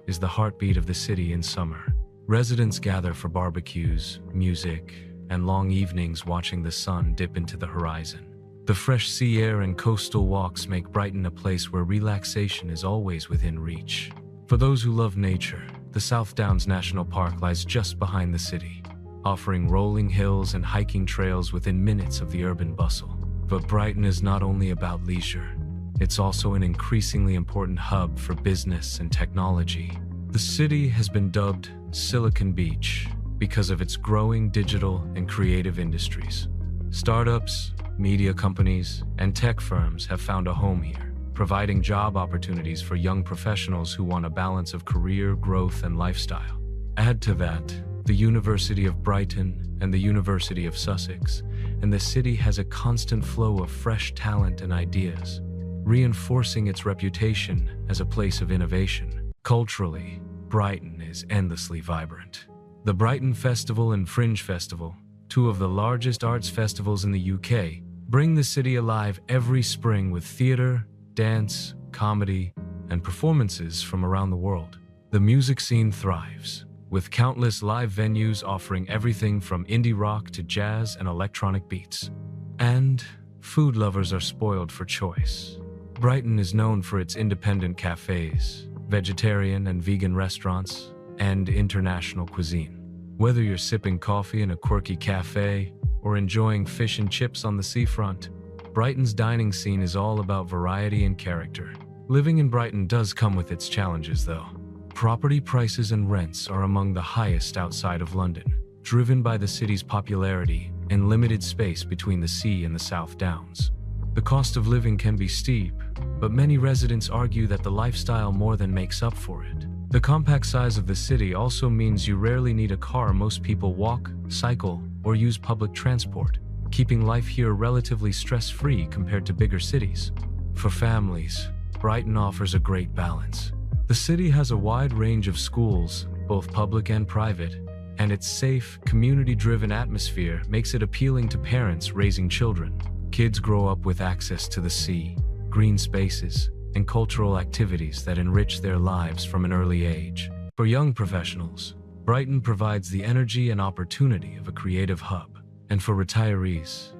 is the heartbeat of the city in summer. Residents gather for barbecues, music, and long evenings watching the sun dip into the horizon. The fresh sea air and coastal walks make Brighton a place where relaxation is always within reach. For those who love nature, the South Downs National Park lies just behind the city, offering rolling hills and hiking trails within minutes of the urban bustle. But Brighton is not only about leisure, it's also an increasingly important hub for business and technology. The city has been dubbed Silicon Beach because of its growing digital and creative industries. Startups, media companies, and tech firms have found a home here, providing job opportunities for young professionals who want a balance of career growth and lifestyle. Add to that the University of Brighton and the University of Sussex, and the city has a constant flow of fresh talent and ideas, reinforcing its reputation as a place of innovation. Culturally, Brighton is endlessly vibrant. The Brighton Festival and Fringe Festival, two of the largest arts festivals in the UK, bring the city alive every spring with theater, dance, comedy, and performances from around the world. The music scene thrives, with countless live venues offering everything from indie rock to jazz and electronic beats. And food lovers are spoiled for choice. Brighton is known for its independent cafes, vegetarian and vegan restaurants, and international cuisine. Whether you're sipping coffee in a quirky cafe or enjoying fish and chips on the seafront, Brighton's dining scene is all about variety and character. Living in Brighton does come with its challenges, though. Property prices and rents are among the highest outside of London, driven by the city's popularity and limited space between the sea and the South Downs. The cost of living can be steep, but many residents argue that the lifestyle more than makes up for it. The compact size of the city also means you rarely need a car. Most people walk, cycle, or use public transport, keeping life here relatively stress-free compared to bigger cities. For families, Brighton offers a great balance. The city has a wide range of schools, both public and private, and its safe, community-driven atmosphere makes it appealing to parents raising children. Kids grow up with access to the sea, green spaces, and cultural activities that enrich their lives from an early age. For young professionals, Brighton provides the energy and opportunity of a creative hub. And for retirees,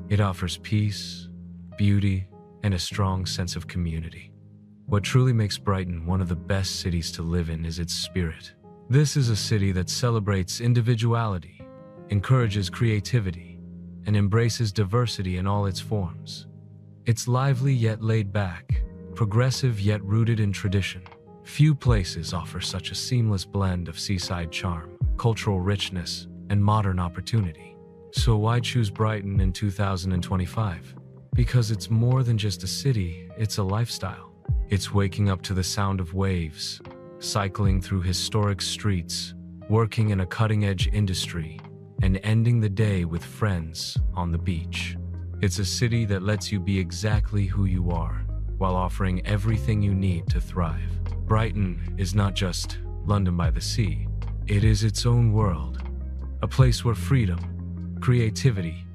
it offers peace, beauty, and a strong sense of community. What truly makes Brighton one of the best cities to live in is its spirit. This is a city that celebrates individuality, encourages creativity, and embraces diversity in all its forms. It's lively yet laid back, progressive yet rooted in tradition. Few places offer such a seamless blend of seaside charm, cultural richness, and modern opportunity. So why choose Brighton in 2025? Because it's more than just a city, it's a lifestyle. It's waking up to the sound of waves, cycling through historic streets, working in a cutting-edge industry, and ending the day with friends on the beach. It's a city that lets you be exactly who you are, while offering everything you need to thrive. Brighton is not just London by the sea. It is its own world, a place where freedom, creativity,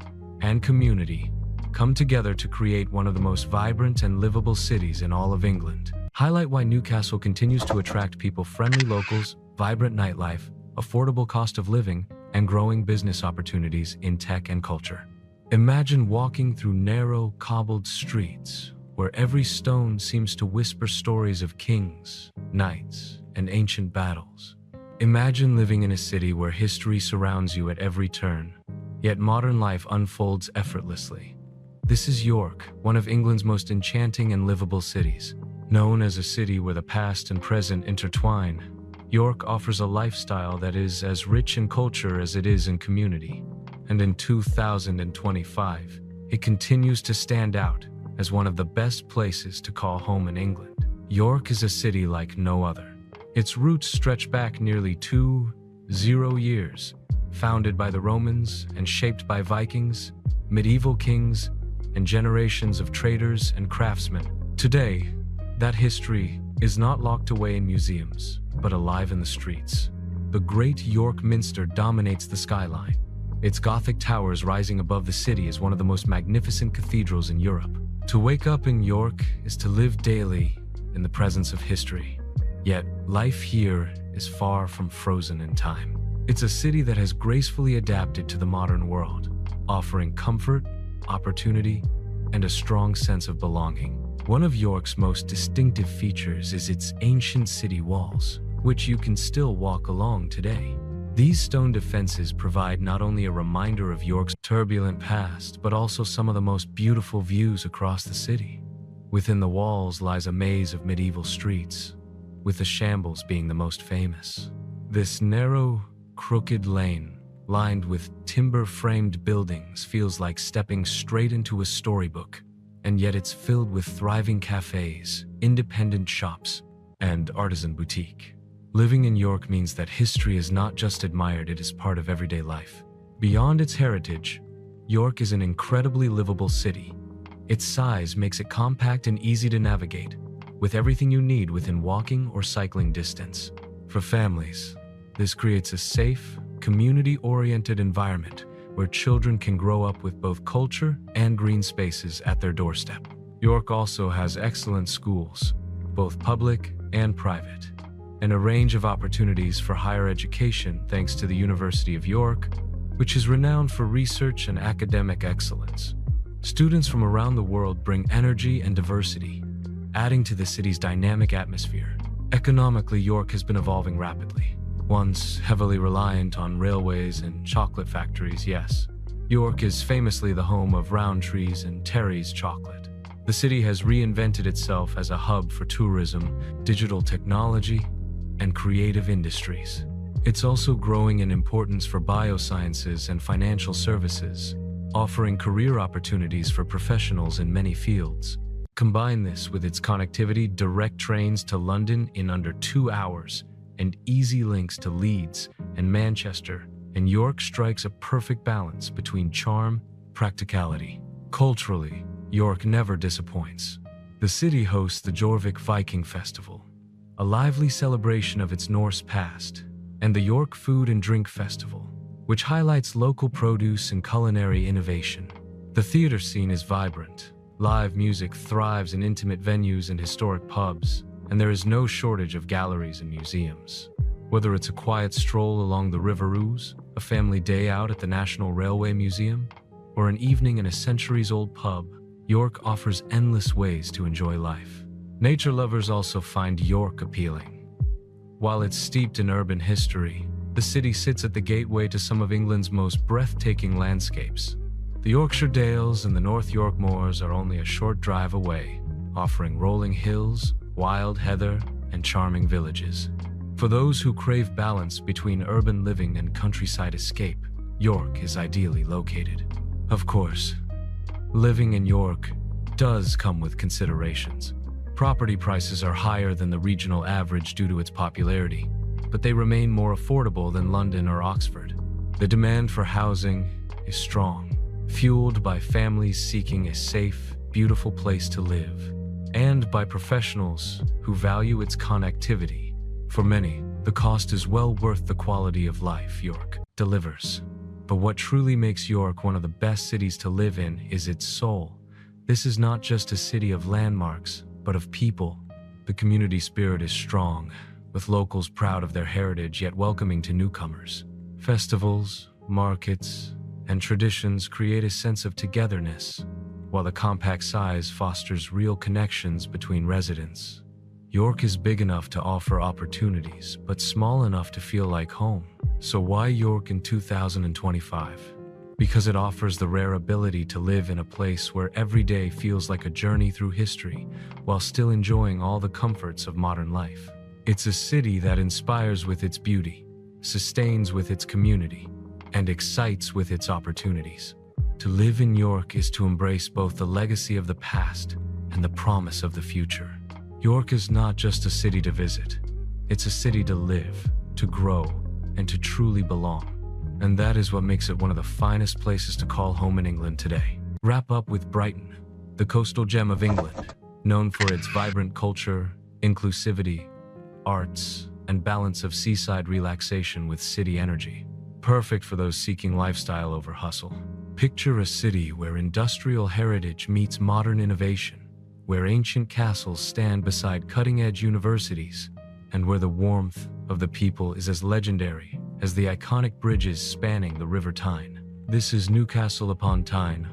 and community come together to create one of the most vibrant and livable cities in all of England. Highlight why Newcastle continues to attract people-friendly locals, vibrant nightlife, affordable cost of living, and growing business opportunities in tech and culture. Imagine walking through narrow, cobbled streets, where every stone seems to whisper stories of kings, knights, and ancient battles. Imagine living in a city where history surrounds you at every turn, yet modern life unfolds effortlessly. This is York, one of England's most enchanting and livable cities. Known as a city where the past and present intertwine, York offers a lifestyle that is as rich in culture as it is in community. And in 2025, it continues to stand out as one of the best places to call home in England. York is a city like no other. Its roots stretch back nearly 20 years, founded by the Romans and shaped by Vikings, medieval kings, and generations of traders and craftsmen. Today, that history is not locked away in museums, but alive in the streets. The great York Minster dominates the skyline. Its Gothic towers rising above the city is one of the most magnificent cathedrals in Europe. To wake up in York is to live daily in the presence of history. Yet, life here is far from frozen in time. It's a city that has gracefully adapted to the modern world, offering comfort, opportunity, and a strong sense of belonging. One of York's most distinctive features is its ancient city walls, which you can still walk along today. These stone defenses provide not only a reminder of York's turbulent past, but also some of the most beautiful views across the city. Within the walls lies a maze of medieval streets, with the Shambles being the most famous. This narrow, crooked lane, lined with timber-framed buildings, feels like stepping straight into a storybook, and yet it's filled with thriving cafes, independent shops, and artisan boutique. Living in York means that history is not just admired, it is part of everyday life. Beyond its heritage, York is an incredibly livable city. Its size makes it compact and easy to navigate, with everything you need within walking or cycling distance. For families, this creates a safe, community-oriented environment where children can grow up with both culture and green spaces at their doorstep. York also has excellent schools, both public and private, and a range of opportunities for higher education thanks to the University of York, which is renowned for research and academic excellence. Students from around the world bring energy and diversity, adding to the city's dynamic atmosphere. Economically, York has been evolving rapidly. Once heavily reliant on railways and chocolate factories, yes, York is famously the home of Rowntree's and Terry's chocolate. The city has reinvented itself as a hub for tourism, digital technology, and creative industries. It's also growing in importance for biosciences and financial services, offering career opportunities for professionals in many fields. Combine this with its connectivity, direct trains to London in under 2 hours, and easy links to Leeds and Manchester, and York strikes a perfect balance between charm and practicality. Culturally, York never disappoints. The city hosts the Jorvik Viking Festival, a lively celebration of its Norse past, and the York Food and Drink Festival, which highlights local produce and culinary innovation. The theater scene is vibrant. Live music thrives in intimate venues and historic pubs, and there is no shortage of galleries and museums. Whether it's a quiet stroll along the River Ouse, a family day out at the National Railway Museum, or an evening in a centuries-old pub, York offers endless ways to enjoy life. Nature lovers also find York appealing. While it's steeped in urban history, the city sits at the gateway to some of England's most breathtaking landscapes. The Yorkshire Dales and the North York Moors are only a short drive away, offering rolling hills, wild heather, and charming villages. For those who crave balance between urban living and countryside escape, York is ideally located. Of course, living in York does come with considerations. Property prices are higher than the regional average due to its popularity, but they remain more affordable than London or Oxford. The demand for housing is strong, fueled by families seeking a safe, beautiful place to live, and by professionals who value its connectivity. For many, the cost is well worth the quality of life York delivers. But what truly makes York one of the best cities to live in is its soul. This is not just a city of landmarks, but of people. The community spirit is strong, with locals proud of their heritage yet welcoming to newcomers. Festivals, markets, and traditions create a sense of togetherness, while the compact size fosters real connections between residents. York is big enough to offer opportunities, but small enough to feel like home. So why York in 2025? Because it offers the rare ability to live in a place where every day feels like a journey through history, while still enjoying all the comforts of modern life. It's a city that inspires with its beauty, sustains with its community, and excites with its opportunities. To live in York is to embrace both the legacy of the past and the promise of the future. York is not just a city to visit. It's a city to live, to grow, and to truly belong. And that is what makes it one of the finest places to call home in England today. Wrap up with Brighton, the coastal gem of England, known for its vibrant culture, inclusivity, arts, and balance of seaside relaxation with city energy. Perfect for those seeking lifestyle over hustle. Picture a city where industrial heritage meets modern innovation, where ancient castles stand beside cutting-edge universities, and where the warmth of the people is as legendary as the iconic bridges spanning the River Tyne. This is Newcastle upon Tyne,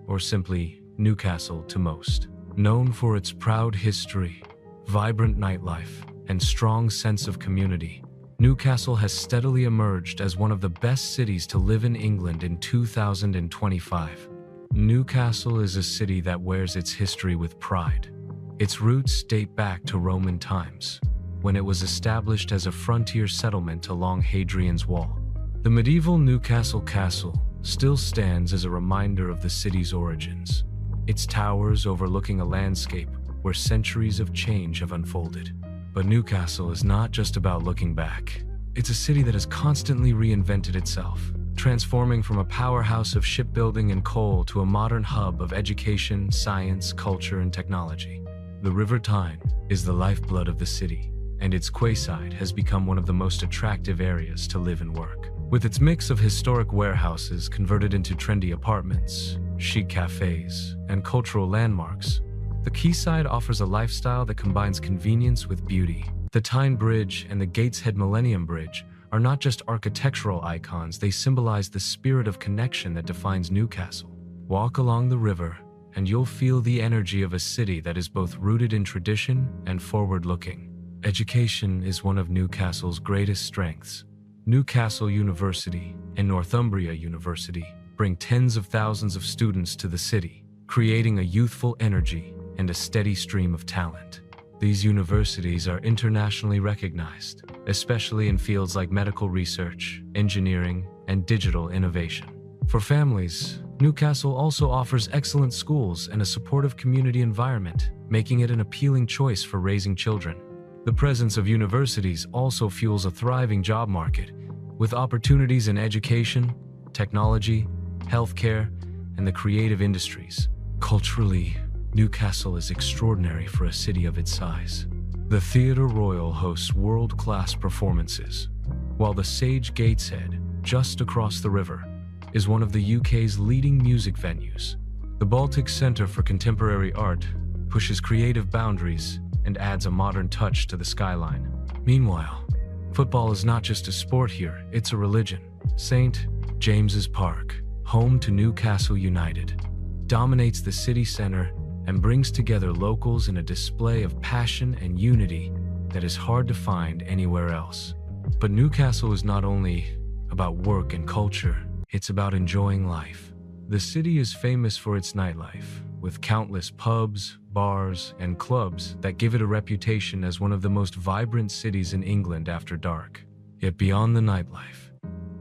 or simply Newcastle to most. Known for its proud history, vibrant nightlife, and strong sense of community, Newcastle has steadily emerged as one of the best cities to live in England in 2025. Newcastle is a city that wears its history with pride. Its roots date back to Roman times, when it was established as a frontier settlement along Hadrian's Wall. The medieval Newcastle Castle still stands as a reminder of the city's origins, its towers overlooking a landscape where centuries of change have unfolded. But Newcastle is not just about looking back. It's a city that has constantly reinvented itself, transforming from a powerhouse of shipbuilding and coal to a modern hub of education, science, culture, and technology. The River Tyne is the lifeblood of the city, and its quayside has become one of the most attractive areas to live and work. With its mix of historic warehouses converted into trendy apartments, chic cafes, and cultural landmarks, the quayside offers a lifestyle that combines convenience with beauty. The Tyne Bridge and the Gateshead Millennium Bridge are not just architectural icons, they symbolize the spirit of connection that defines Newcastle. Walk along the river, and you'll feel the energy of a city that is both rooted in tradition and forward-looking. Education is one of Newcastle's greatest strengths. Newcastle University and Northumbria University bring tens of thousands of students to the city, creating a youthful energy and a steady stream of talent. These universities are internationally recognized, especially in fields like medical research, engineering, and digital innovation. For families, Newcastle also offers excellent schools and a supportive community environment, making it an appealing choice for raising children. The presence of universities also fuels a thriving job market, with opportunities in education, technology, healthcare, and the creative industries. Culturally, Newcastle is extraordinary for a city of its size. The Theatre Royal hosts world-class performances, while the Sage Gateshead, just across the river, is one of the UK's leading music venues. The Baltic Centre for Contemporary Art pushes creative boundaries and adds a modern touch to the skyline. Meanwhile, football is not just a sport here, it's a religion. St. James's Park, home to Newcastle United, dominates the city centre and brings together locals in a display of passion and unity that is hard to find anywhere else. But Newcastle is not only about work and culture, it's about enjoying life. The city is famous for its nightlife, with countless pubs, bars, and clubs that give it a reputation as one of the most vibrant cities in England after dark. Yet beyond the nightlife,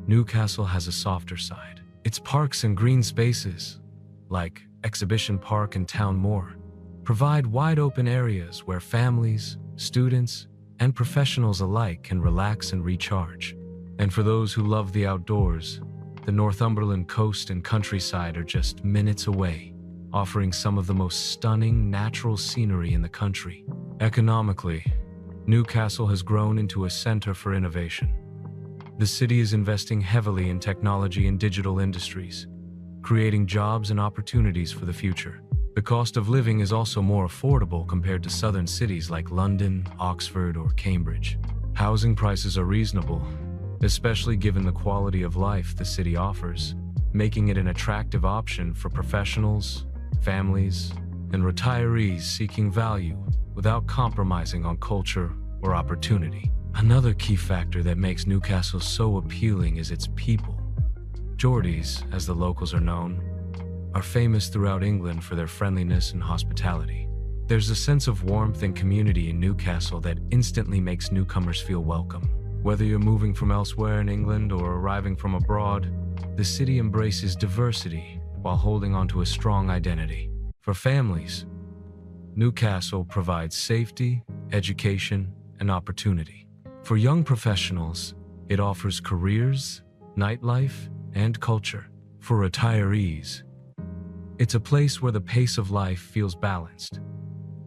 Newcastle has a softer side. Its parks and green spaces, like Exhibition Park and Town Moor, provide wide-open areas where families, students, and professionals alike can relax and recharge. And for those who love the outdoors, the Northumberland coast and countryside are just minutes away, offering some of the most stunning natural scenery in the country. Economically, Newcastle has grown into a center for innovation. The city is investing heavily in technology and digital industries, creating jobs and opportunities for the future. The cost of living is also more affordable compared to southern cities like London, Oxford, or Cambridge. Housing prices are reasonable, especially given the quality of life the city offers, making it an attractive option for professionals, families, and retirees seeking value without compromising on culture or opportunity. Another key factor that makes Newcastle so appealing is its people. Geordies, as the locals are known, are famous throughout England for their friendliness and hospitality. There's a sense of warmth and community in Newcastle that instantly makes newcomers feel welcome. Whether you're moving from elsewhere in England or arriving from abroad, the city embraces diversity while holding on to a strong identity. For families, Newcastle provides safety, education, and opportunity. For young professionals, it offers careers, nightlife, and culture. For retirees, it's a place where the pace of life feels balanced,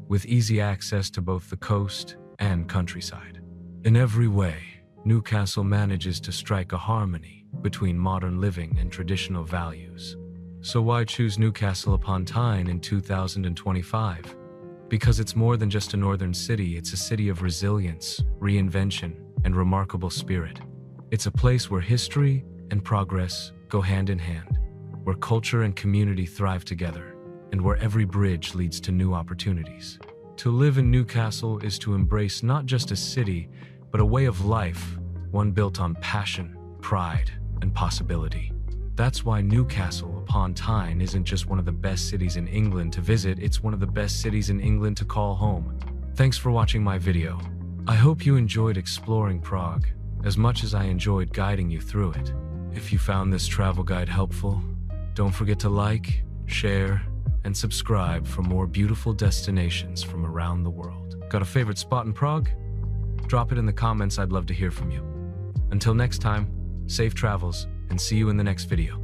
with easy access to both the coast and countryside. In every way, Newcastle manages to strike a harmony between modern living and traditional values. So why choose Newcastle upon Tyne in 2025? Because it's more than just a northern city, it's a city of resilience, reinvention, and remarkable spirit. It's a place where history and progress go hand in hand, where culture and community thrive together, and where every bridge leads to new opportunities. To live in Newcastle is to embrace not just a city, but a way of life, one built on passion, pride, and possibility. That's why Newcastle upon Tyne isn't just one of the best cities in England to visit, it's one of the best cities in England to call home. Thanks for watching my video. I hope you enjoyed exploring Prague as much as I enjoyed guiding you through it. If you found this travel guide helpful, don't forget to like, share, and subscribe for more beautiful destinations from around the world. Got a favorite spot in Prague? Drop it in the comments, I'd love to hear from you. Until next time, safe travels, and see you in the next video.